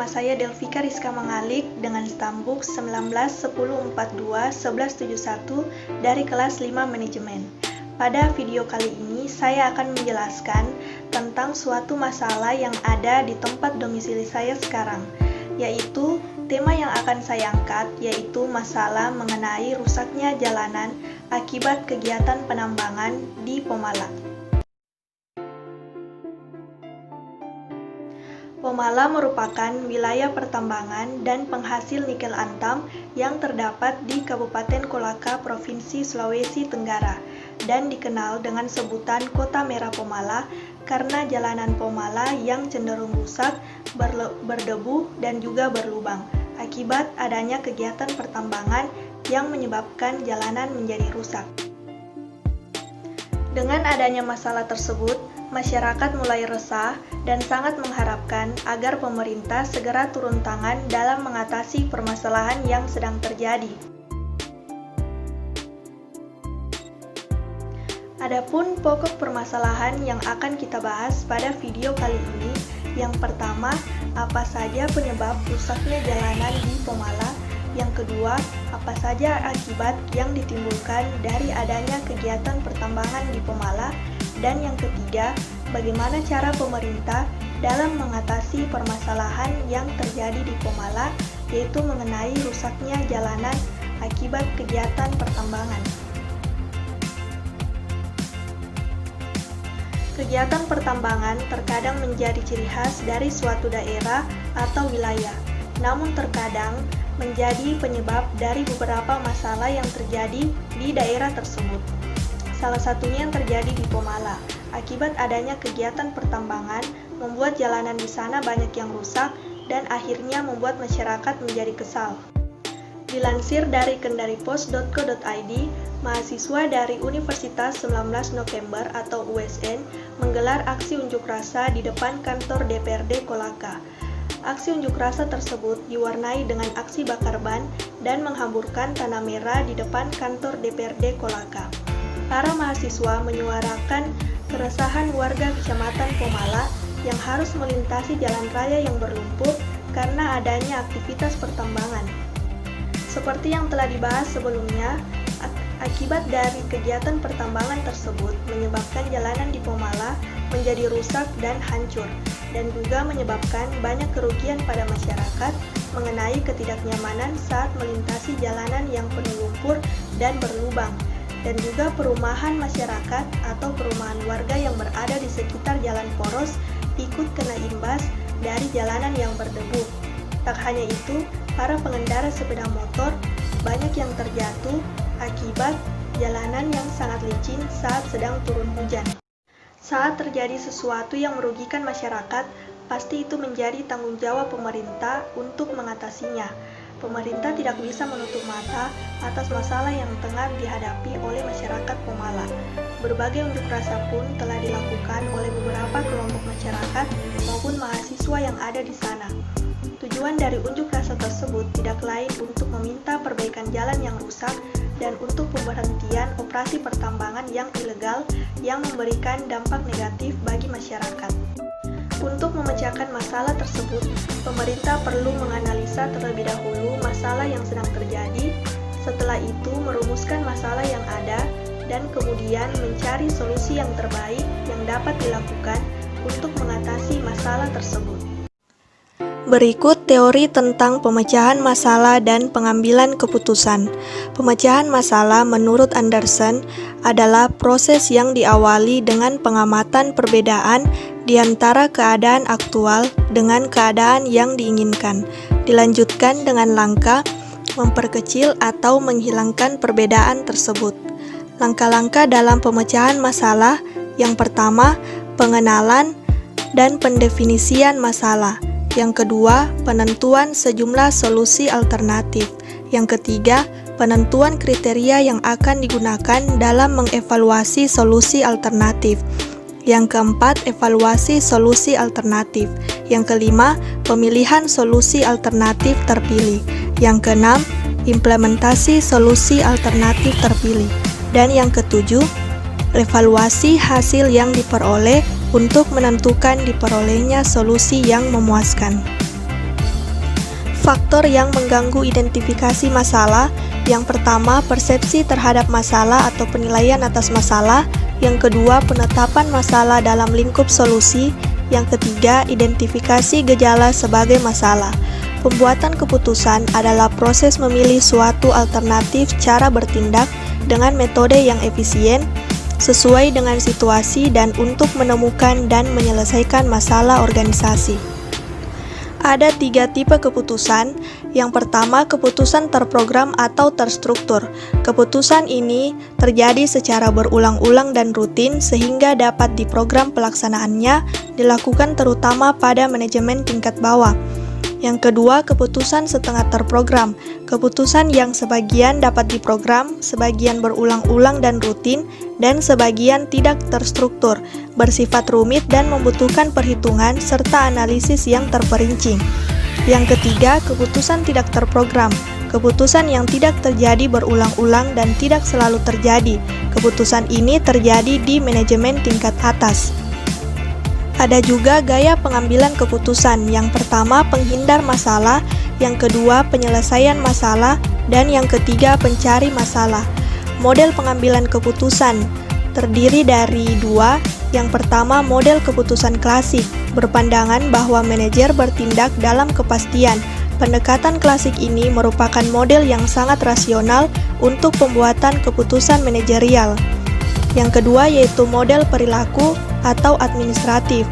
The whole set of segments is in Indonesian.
saya Delvika Rizka Mangalik dengan stambuk 19-10-42-1171 dari kelas 5 Manajemen. Pada video kali ini saya akan menjelaskan tentang suatu masalah yang ada di tempat domisili saya sekarang, yaitu tema yang akan saya angkat yaitu masalah mengenai rusaknya jalanan akibat kegiatan penambangan di Pomala. Pomala merupakan wilayah pertambangan dan penghasil nikel antam yang terdapat di Kabupaten Kolaka, Provinsi Sulawesi Tenggara, dan dikenal dengan sebutan Kota Merah Pomala karena jalanan Pomala yang cenderung rusak, berdebu, dan juga berlubang akibat adanya kegiatan pertambangan yang menyebabkan jalanan menjadi rusak. Dengan adanya masalah tersebut, masyarakat mulai resah dan sangat mengharapkan agar pemerintah segera turun tangan dalam mengatasi permasalahan yang sedang terjadi. Adapun pokok permasalahan yang akan kita bahas pada video kali ini, yang pertama, apa saja penyebab rusaknya jalanan di Pomala? Yang kedua, apa saja akibat yang ditimbulkan dari adanya kegiatan pertambangan di Pomala? Dan yang ketiga, bagaimana cara pemerintah dalam mengatasi permasalahan yang terjadi di Pomala, yaitu mengenai rusaknya jalanan akibat kegiatan pertambangan. Kegiatan pertambangan terkadang menjadi ciri khas dari suatu daerah atau wilayah, namun terkadang menjadi penyebab dari beberapa masalah yang terjadi di daerah tersebut. Salah satunya yang terjadi di Pomala. Akibat adanya kegiatan pertambangan, membuat jalanan di sana banyak yang rusak dan akhirnya membuat masyarakat menjadi kesal. Dilansir dari kendaripos.co.id, mahasiswa dari Universitas 19 November atau USN menggelar aksi unjuk rasa di depan kantor DPRD Kolaka. Aksi unjuk rasa tersebut diwarnai dengan aksi bakar ban dan menghamburkan tanah merah di depan kantor DPRD Kolaka. Para mahasiswa menyuarakan keresahan warga Kecamatan Pomala yang harus melintasi jalan raya yang berlumpur karena adanya aktivitas pertambangan. Seperti yang telah dibahas sebelumnya, akibat dari kegiatan pertambangan tersebut menyebabkan jalanan di Pomala menjadi rusak dan hancur, dan juga menyebabkan banyak kerugian pada masyarakat mengenai ketidaknyamanan saat melintasi jalanan yang penuh lumpur dan berlubang, dan juga perumahan masyarakat atau perumahan warga yang berada di sekitar jalan poros ikut kena imbas dari jalanan yang berdebu. Tak hanya itu, para pengendara sepeda motor banyak yang terjatuh akibat jalanan yang sangat licin saat sedang turun hujan. Saat terjadi sesuatu yang merugikan masyarakat, pasti itu menjadi tanggung jawab pemerintah untuk mengatasinya. Pemerintah tidak bisa menutup mata atas masalah yang tengah dihadapi oleh masyarakat Pomala. Berbagai unjuk rasa pun telah dilakukan oleh beberapa kelompok masyarakat maupun mahasiswa yang ada di sana. Tujuan dari unjuk rasa tersebut tidak lain untuk meminta perbaikan jalan yang rusak dan untuk pemberhentian operasi pertambangan yang ilegal yang memberikan dampak negatif bagi masyarakat. Untuk memecahkan masalah tersebut, pemerintah perlu menganalisa terlebih dahulu masalah yang sedang terjadi, setelah itu merumuskan masalah yang ada, dan kemudian mencari solusi yang terbaik yang dapat dilakukan untuk mengatasi masalah tersebut. Berikut teori tentang pemecahan masalah dan pengambilan keputusan. Pemecahan masalah menurut Anderson adalah proses yang diawali dengan pengamatan perbedaan di antara keadaan aktual dengan keadaan yang diinginkan. Dilanjutkan dengan langkah memperkecil atau menghilangkan perbedaan tersebut. Langkah-langkah dalam pemecahan masalah: yang pertama, pengenalan dan pendefinisian masalah. Yang kedua, penentuan sejumlah solusi alternatif. Yang ketiga, penentuan kriteria yang akan digunakan dalam mengevaluasi solusi alternatif. Yang keempat, evaluasi solusi alternatif. Yang kelima, pemilihan solusi alternatif terpilih. Yang keenam, implementasi solusi alternatif terpilih. Dan yang ketujuh, evaluasi hasil yang diperoleh untuk menentukan diperolehnya solusi yang memuaskan. faktor yang mengganggu identifikasi masalah. Yang pertama, persepsi terhadap masalah atau penilaian atas masalah. Yang kedua, penetapan masalah dalam lingkup solusi. Yang ketiga, identifikasi gejala sebagai masalah. Pembuatan keputusan adalah proses memilih suatu alternatif cara bertindak dengan metode yang efisien, sesuai dengan situasi dan untuk menemukan dan menyelesaikan masalah organisasi. Ada 3 tipe keputusan. Yang pertama, keputusan terprogram atau terstruktur. Keputusan ini terjadi secara berulang-ulang dan rutin sehingga dapat diprogram pelaksanaannya dilakukan terutama pada manajemen tingkat bawah. Yang kedua, keputusan setengah terprogram. Keputusan yang sebagian dapat diprogram, sebagian berulang-ulang dan rutin, dan sebagian tidak terstruktur, bersifat rumit dan membutuhkan perhitungan serta analisis yang terperinci. Yang ketiga, keputusan tidak terprogram. Keputusan yang tidak terjadi berulang-ulang dan tidak selalu terjadi. Keputusan ini terjadi di manajemen tingkat atas. Ada juga gaya pengambilan keputusan. Yang pertama, penghindar masalah. Yang kedua, penyelesaian masalah. Dan yang ketiga, pencari masalah. Model pengambilan keputusan terdiri dari 2. Yang pertama, model keputusan klasik, berpandangan bahwa manajer bertindak dalam kepastian. Pendekatan klasik ini merupakan model yang sangat rasional untuk pembuatan keputusan manajerial. Yang kedua yaitu model perilaku atau administratif.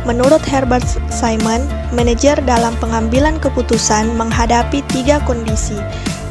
Menurut Herbert Simon, manajer dalam pengambilan keputusan menghadapi 3 kondisi,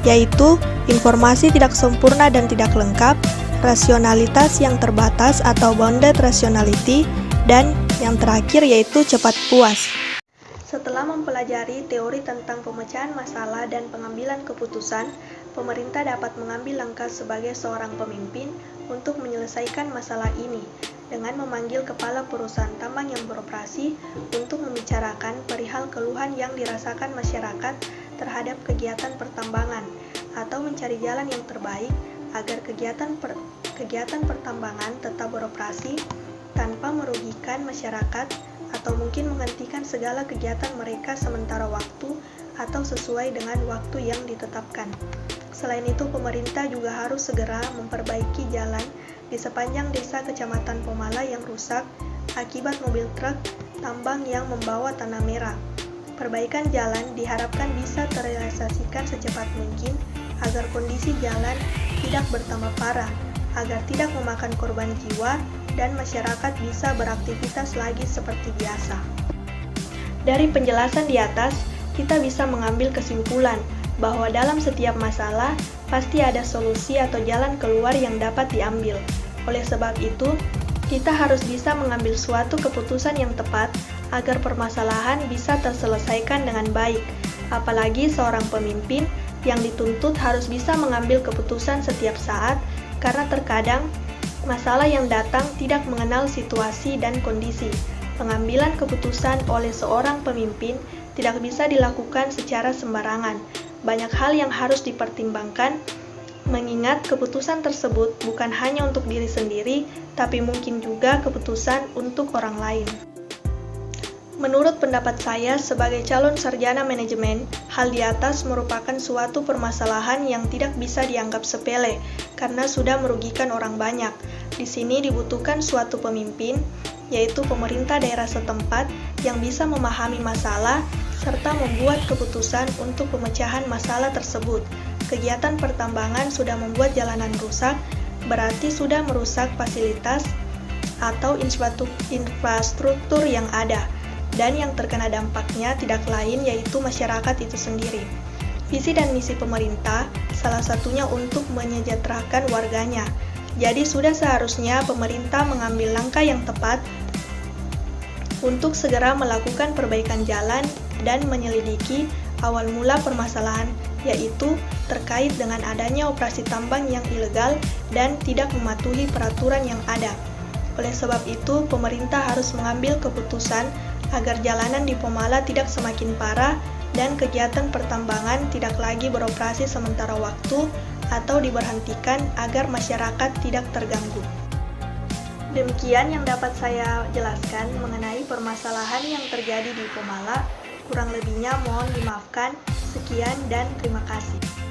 yaitu informasi tidak sempurna dan tidak lengkap, rasionalitas yang terbatas atau bounded rationality, dan yang terakhir yaitu cepat puas. Setelah mempelajari teori tentang pemecahan masalah dan pengambilan keputusan, pemerintah dapat mengambil langkah sebagai seorang pemimpin untuk menyelesaikan masalah ini dengan memanggil kepala perusahaan tambang yang beroperasi untuk membicarakan perihal keluhan yang dirasakan masyarakat terhadap kegiatan pertambangan atau mencari jalan yang terbaik agar kegiatan pertambangan tetap beroperasi tanpa merugikan masyarakat atau mungkin menghentikan segala kegiatan mereka sementara waktu atau sesuai dengan waktu yang ditetapkan. Selain itu, pemerintah juga harus segera memperbaiki jalan di sepanjang desa Kecamatan Pomala yang rusak akibat mobil truk tambang yang membawa tanah merah. Perbaikan jalan diharapkan bisa terrealisasikan secepat mungkin agar kondisi jalan tidak bertambah parah, agar tidak memakan korban jiwa dan masyarakat bisa beraktivitas lagi seperti biasa. Dari penjelasan di atas, kita bisa mengambil kesimpulan bahwa dalam setiap masalah pasti ada solusi atau jalan keluar yang dapat diambil. Oleh sebab itu, kita harus bisa mengambil suatu keputusan yang tepat agar permasalahan bisa terselesaikan dengan baik. Apalagi seorang pemimpin yang dituntut harus bisa mengambil keputusan setiap saat, karena terkadang masalah yang datang tidak mengenal situasi dan kondisi. Pengambilan keputusan oleh seorang pemimpin tidak bisa dilakukan secara sembarangan. Banyak hal yang harus dipertimbangkan, mengingat keputusan tersebut bukan hanya untuk diri sendiri, tapi mungkin juga keputusan untuk orang lain. Menurut pendapat saya, sebagai calon sarjana manajemen, hal di atas merupakan suatu permasalahan yang tidak bisa dianggap sepele, karena sudah merugikan orang banyak. Di sini dibutuhkan suatu pemimpin, yaitu pemerintah daerah setempat, yang bisa memahami masalah, serta membuat keputusan untuk pemecahan masalah tersebut. Kegiatan pertambangan sudah membuat jalanan rusak, berarti sudah merusak fasilitas atau infrastruktur yang ada. Dan yang terkena dampaknya tidak lain yaitu masyarakat itu sendiri. Visi dan misi pemerintah salah satunya untuk menyejahterakan warganya. Jadi sudah seharusnya pemerintah mengambil langkah yang tepat untuk segera melakukan perbaikan jalan dan menyelidiki awal mula permasalahan, yaitu terkait dengan adanya operasi tambang yang ilegal dan tidak mematuhi peraturan yang ada. Oleh sebab itu, pemerintah harus mengambil keputusan agar jalanan di Pomala tidak semakin parah dan kegiatan pertambangan tidak lagi beroperasi sementara waktu atau diberhentikan agar masyarakat tidak terganggu. Demikian yang dapat saya jelaskan mengenai permasalahan yang terjadi di Pomala. Kurang lebihnya mohon dimaafkan. Sekian dan terima kasih.